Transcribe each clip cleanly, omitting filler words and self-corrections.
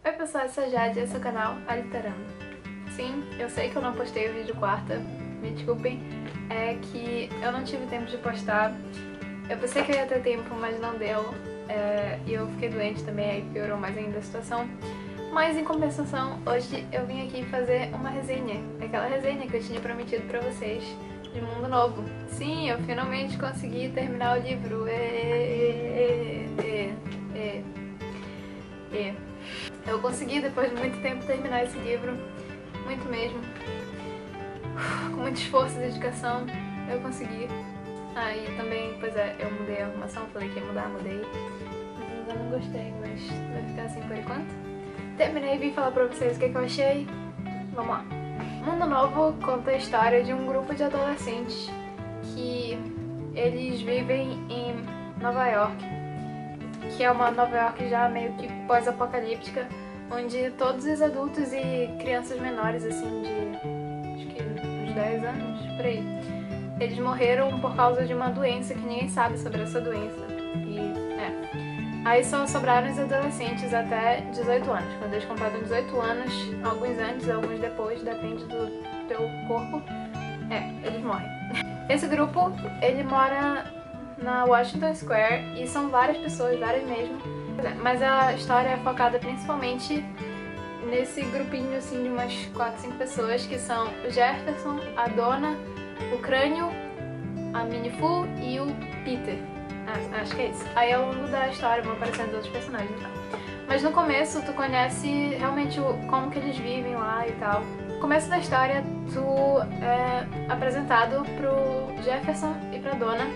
Oi pessoal, eu sou a Jade e esse é o canal Aliterando. Sim, eu sei que eu não postei o vídeo quarta, me desculpem, é que eu não tive tempo de postar. Eu pensei que eu ia ter tempo, mas não deu, e eu fiquei doente também, aí piorou mais ainda a situação. Mas em compensação, hoje eu vim aqui fazer uma resenha, aquela resenha que eu tinha prometido pra vocês, de Mundo Novo. Sim, eu finalmente consegui terminar o livro. Eu consegui, depois de muito tempo, terminar esse livro, muito mesmo, com muito esforço e dedicação, eu consegui. Aí também, pois é, eu mudei a arrumação, falei que ia mudar, mudei, mas ainda não gostei, mas vai ficar assim por enquanto. Terminei e vim falar pra vocês o que eu achei. Vamos lá. Mundo Novo conta a história de um grupo de adolescentes que eles vivem em Nova York, que é uma Nova York já meio que pós-apocalíptica, onde todos os adultos e crianças menores, assim, de acho que uns 10 anos, por aí, eles morreram por causa de uma doença que ninguém sabe sobre essa doença. Aí só sobraram os adolescentes até 18 anos. Quando eles completam 18 anos, alguns antes, alguns depois, depende do teu corpo, eles morrem. Esse grupo, ele mora na Washington Square e são várias pessoas, várias mesmo. Mas a história é focada principalmente nesse grupinho assim de umas 4, 5 pessoas, que são o Jefferson, a Donna, o Crânio, a Minnie-Fu e o Peter. Acho que é isso. Aí ao longo da história vão aparecendo outros personagens e tal. Mas no começo tu conhece realmente como que eles vivem lá e tal. No começo da história tu é apresentado pro Jefferson e pra Donna.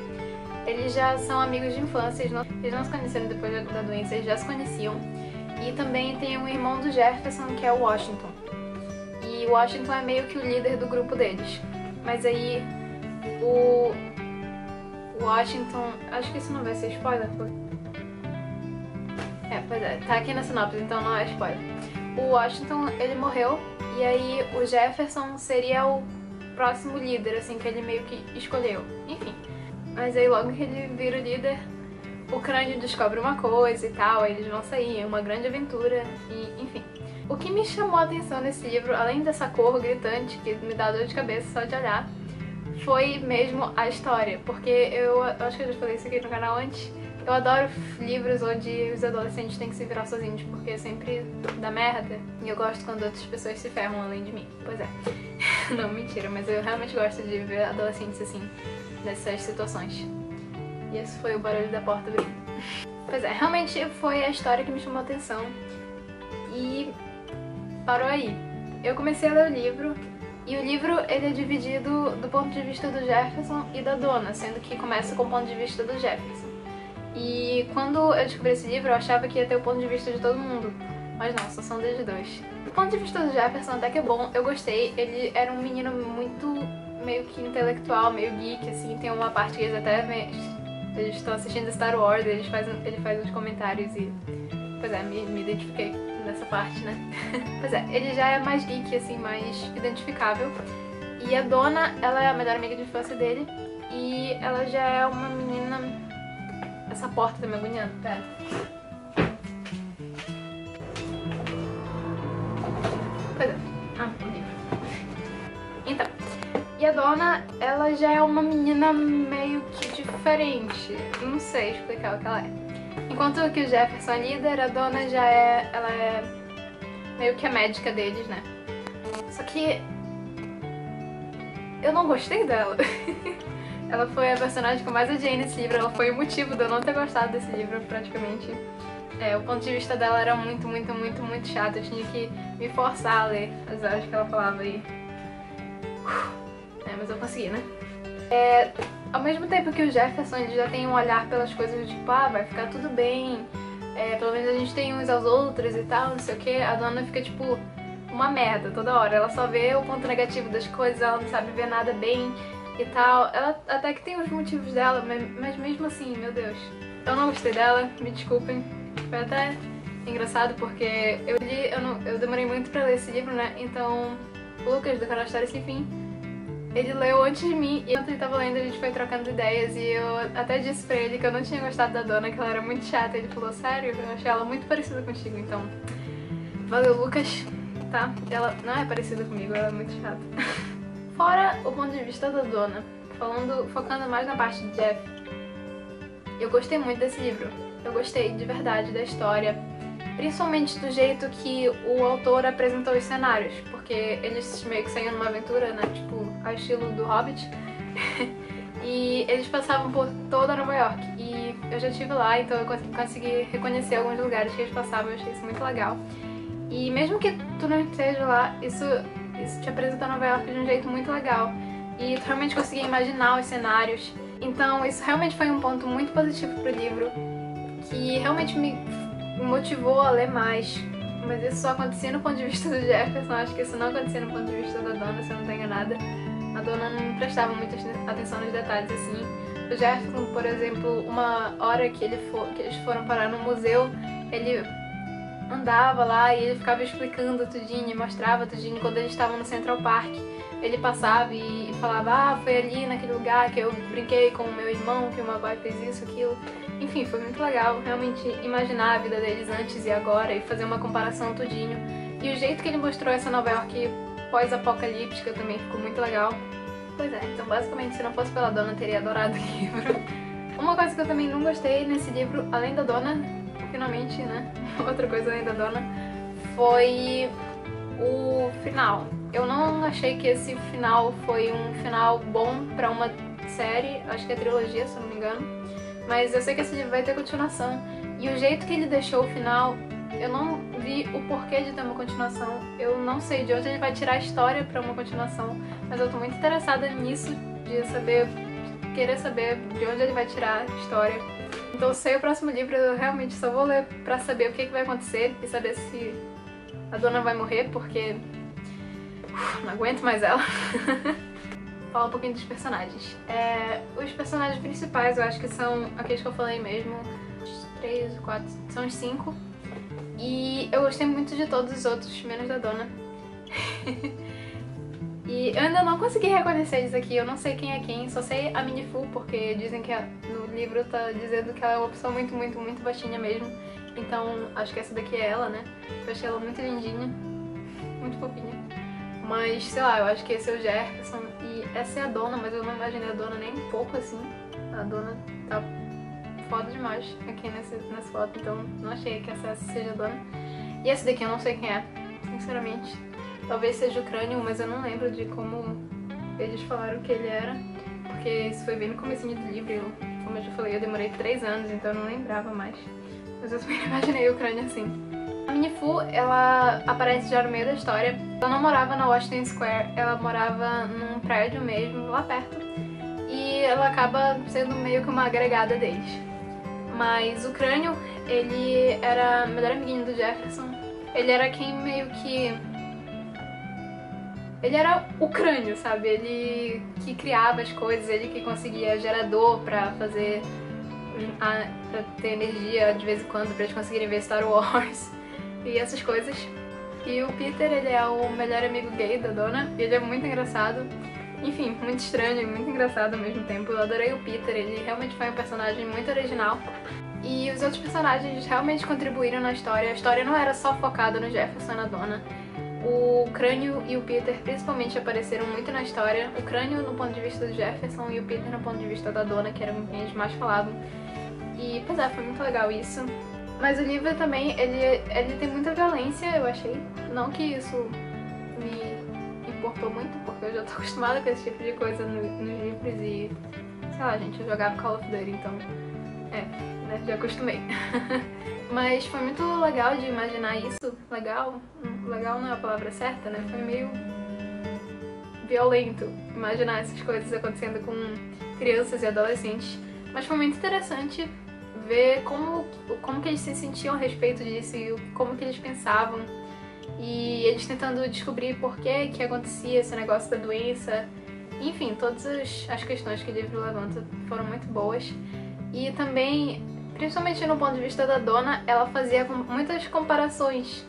Eles já são amigos de infância, eles não se conheceram depois da doença, eles já se conheciam. E também tem um irmão do Jefferson, que é o Washington. E o Washington é meio que o líder do grupo deles. Mas aí o Washington... Acho que isso não vai ser spoiler, pô. Pois é, tá aqui na sinopse, então não é spoiler. O Washington, ele morreu, e aí o Jefferson seria o próximo líder, assim, que ele meio que escolheu. Enfim. Mas aí logo que ele vira o líder, o Crânio descobre uma coisa e tal, aí eles vão sair, é uma grande aventura, e enfim. O que me chamou a atenção nesse livro, além dessa cor gritante que me dá dor de cabeça só de olhar, foi mesmo a história, porque eu acho que eu já falei isso aqui no canal antes, eu adoro livros onde os adolescentes têm que se virar sozinhos, porque sempre dá merda, e eu gosto quando outras pessoas se ferram além de mim. Pois é. Não, mentira, mas eu realmente gosto de ver adolescentes assim, nessas situações. E esse foi o barulho da porta abrindo. Pois é, realmente foi a história que me chamou a atenção, e parou aí. Eu comecei a ler o livro, e o livro ele é dividido do ponto de vista do Jefferson e da Donna, sendo que começa com o ponto de vista do Jefferson. E quando eu descobri esse livro, eu achava que ia ter o ponto de vista de todo mundo, mas não, só são deles dois. O ponto de vista do Jefferson até que é bom, eu gostei. Ele era um menino muito meio que intelectual, meio geek, assim. Tem uma parte que eles até eles estão assistindo Star Wars, ele faz uns comentários e... Pois é, me identifiquei nessa parte, né? Pois é, ele já é mais geek, assim, mais identificável. E a Donna, ela é a melhor amiga de infância dele, e ela já é uma menina... Essa porta tá me agoniando, pera. Pois é. O livro. Então, e a Donna, ela já é uma menina meio que diferente. Não sei explicar o que ela é. Enquanto que o Jefferson é líder, a Donna ela é meio que a médica deles, né? Só que eu não gostei dela. Ela foi a personagem que eu mais odiei nesse livro, ela foi o motivo de eu não ter gostado desse livro, praticamente. O ponto de vista dela era muito chato, eu tinha que me forçar a ler as horas que ela falava aí. Mas eu consegui, né? Ao mesmo tempo que o Jefferson ele já tem um olhar pelas coisas tipo, vai ficar tudo bem, pelo menos a gente tem uns aos outros e tal, não sei o que, a Donna fica tipo uma merda toda hora, ela só vê o ponto negativo das coisas, ela não sabe ver nada bem e tal. Ela até que tem os motivos dela, mas mesmo assim, meu Deus, eu não gostei dela, me desculpem. Foi até engraçado porque eu demorei muito pra ler esse livro, né? Então o Lucas do canal História Sem Fim, ele leu antes de mim, e enquanto ele tava lendo a gente foi trocando ideias, e eu até disse pra ele que eu não tinha gostado da Donna, que ela era muito chata. Ele falou, sério? Eu achei ela muito parecida contigo, então Valeu, Lucas, tá? Ela não é parecida comigo, ela é muito chata. Fora o ponto de vista da Donna, focando mais na parte de Jeff, eu gostei muito desse livro. Eu gostei de verdade da história, principalmente do jeito que o autor apresentou os cenários, porque eles meio que saíam numa aventura, né, tipo, ao estilo do Hobbit, e eles passavam por toda Nova York, e eu já estive lá, então eu consegui reconhecer alguns lugares que eles passavam, eu achei isso muito legal. E mesmo que tu não esteja lá, isso te apresenta Nova York de um jeito muito legal, e tu realmente conseguia imaginar os cenários, então isso realmente foi um ponto muito positivo pro livro, que realmente me motivou a ler mais, mas isso só acontecia no ponto de vista do Jefferson. Acho que isso não acontecia no ponto de vista da Donna, se eu não tô enganada. A Donna não prestava muita atenção nos detalhes assim. O Jefferson, por exemplo, uma hora que eles foram parar no museu, ele andava lá e ele ficava explicando tudinho, mostrava tudinho. Quando eles estavam no Central Park, ele passava e falava: ah, foi ali naquele lugar que eu brinquei com o meu irmão, que o meu pai fez isso, aquilo. Enfim, foi muito legal realmente imaginar a vida deles antes e agora e fazer uma comparação tudinho. E o jeito que ele mostrou essa Nova York pós-apocalíptica também ficou muito legal. Pois é, então basicamente se não fosse pela Donna eu teria adorado o livro. Uma coisa que eu também não gostei nesse livro, além da Donna, finalmente, né, outra coisa além da Donna, foi o final. Eu não achei que esse final foi um final bom pra uma série, acho que é trilogia, se eu não me engano. Mas eu sei que esse livro vai ter continuação. E o jeito que ele deixou o final, eu não vi o porquê de ter uma continuação. Eu não sei de onde ele vai tirar a história pra uma continuação. Mas eu tô muito interessada nisso, de querer saber de onde ele vai tirar a história. Então, se o próximo livro, eu realmente só vou ler pra saber o que vai acontecer e saber se a Donna vai morrer, porque não aguento mais ela. Falar um pouquinho dos personagens. Os personagens principais eu acho que são aqueles que eu falei mesmo, os 3, 4, são os 5. E eu gostei muito de todos os outros, menos da Donna. E eu ainda não consegui reconhecer eles aqui, eu não sei quem é quem, só sei a Minnie-Fu, porque dizem que no livro tá dizendo que ela é uma pessoa muito, muito, muito baixinha mesmo. Então acho que essa daqui é ela, né? Eu achei ela muito lindinha, muito fofinha. Mas, sei lá, eu acho que esse é o Jefferson e essa é a Donna, mas eu não imaginei a Donna nem um pouco assim. A Donna tá foda demais aqui nessa foto, então não achei que essa seja a Donna. E esse daqui eu não sei quem é, sinceramente. Talvez seja o Crânio, mas eu não lembro de como eles falaram que ele era, porque isso foi bem no comecinho do livro e, como eu já falei, eu demorei 3 anos, então eu não lembrava mais. Mas eu também imaginei o Crânio assim. A Minnie-Fu, ela aparece já no meio da história. Ela não morava na Washington Square, ela morava num prédio mesmo, lá perto. E ela acaba sendo meio que uma agregada deles. Mas o Crânio, ele era o melhor amiguinho do Jefferson. Ele era quem meio que... Ele era o crânio, sabe? Ele que criava as coisas, ele que conseguia gerador pra fazer... pra ter energia de vez em quando, pra eles conseguirem ver Star Wars e essas coisas. E o Peter, ele é o melhor amigo gay da Donna, e ele é muito engraçado. Enfim, muito estranho e muito engraçado ao mesmo tempo. Eu adorei o Peter, ele realmente foi um personagem muito original. E os outros personagens realmente contribuíram na história. A história não era só focada no Jefferson e na Donna. O Crânio e o Peter principalmente apareceram muito na história. O Crânio no ponto de vista do Jefferson e o Peter no ponto de vista da Donna, que era com quem eles mais falavam. E, pois é, foi muito legal isso. Mas o livro também, ele tem muita violência, eu achei. Não que isso me importou muito, porque eu já tô acostumada com esse tipo de coisa nos livros e... Sei lá, gente, eu jogava Call of Duty, então... né, já acostumei. Mas foi muito legal de imaginar isso. Legal não é a palavra certa, né? Foi meio violento imaginar essas coisas acontecendo com crianças e adolescentes. Mas foi muito interessante ver como que eles se sentiam a respeito disso e como que eles pensavam. E eles tentando descobrir por que acontecia esse negócio da doença. Enfim, todas as questões que o livro levanta foram muito boas. E também, principalmente no ponto de vista da Donna, ela fazia muitas comparações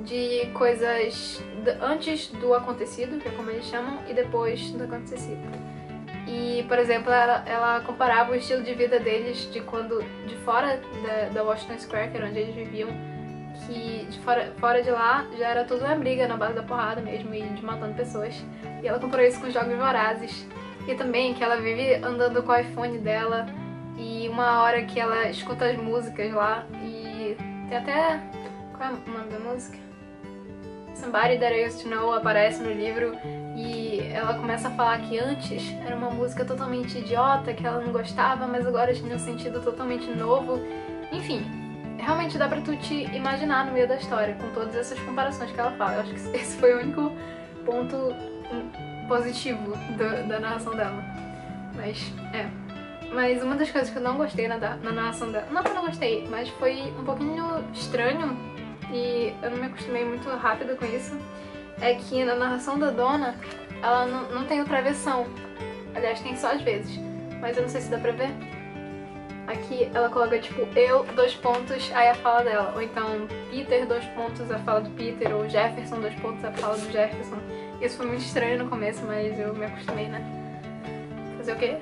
de coisas antes do acontecido, que é como eles chamam, e depois do acontecido. E, por exemplo, ela comparava o estilo de vida deles de fora da Washington Square, que era onde eles viviam, que fora de lá já era tudo uma briga na base da porrada mesmo e de matando pessoas. E ela comprou isso com Jogos Vorazes. E também que ela vive andando com o iPhone dela e uma hora que ela escuta as músicas lá e tem até... qual é o nome da música? Somebody That I Used to Know aparece no livro e ela começa a falar que antes era uma música totalmente idiota, que ela não gostava, mas agora tinha um sentido totalmente novo. Enfim, realmente dá pra tu te imaginar no meio da história, com todas essas comparações que ela fala. Eu acho que esse foi o único ponto positivo da narração dela. Mas uma das coisas que eu não gostei na narração dela, não que eu não gostei, mas foi um pouquinho estranho e eu não me acostumei muito rápido com isso, é que na narração da Dona, ela não tem o travessão. Aliás, tem só às vezes, mas eu não sei se dá pra ver. Aqui ela coloca tipo eu, 2 pontos, aí a fala dela. Ou então Peter, 2 pontos, a fala do Peter. Ou Jefferson, 2 pontos, a fala do Jefferson. Isso foi muito estranho no começo, mas eu me acostumei, né? Fazer o quê?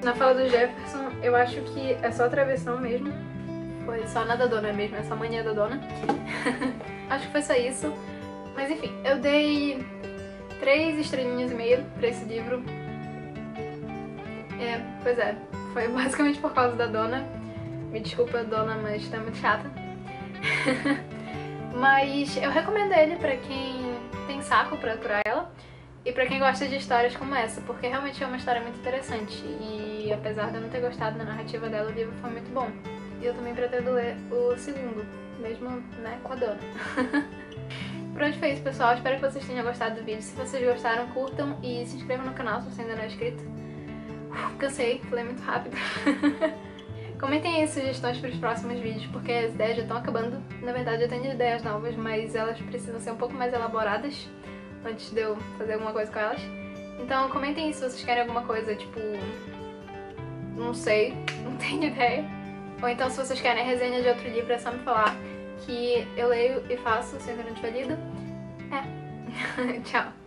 Na fala do Jefferson, eu acho que é só travessão mesmo. Foi só na da Dona mesmo, essa mania da Dona. Acho que foi só isso. Mas enfim, eu dei 3,5 estrelinhas pra esse livro. Pois é, foi basicamente por causa da Dona. Me desculpa, Dona, mas tá muito chata. Mas eu recomendo ele pra quem tem saco pra aturar ela e pra quem gosta de histórias como essa, porque realmente é uma história muito interessante e apesar de eu não ter gostado da narrativa dela, o livro foi muito bom. E eu também pretendo ler o segundo, mesmo, né, com a Dona. Pronto, foi isso, pessoal. Espero que vocês tenham gostado do vídeo. Se vocês gostaram, curtam e se inscrevam no canal se você ainda não é inscrito. Cansei, falei muito rápido. Comentem aí sugestões para os próximos vídeos, porque as ideias já estão acabando. Na verdade, eu tenho ideias novas, mas elas precisam ser um pouco mais elaboradas antes de eu fazer alguma coisa com elas. Então comentem aí se vocês querem alguma coisa, tipo... não sei, não tenho ideia. Ou então se vocês querem resenha de outro livro, é só me falar que eu leio e faço se ainda não tiver lido. Tchau!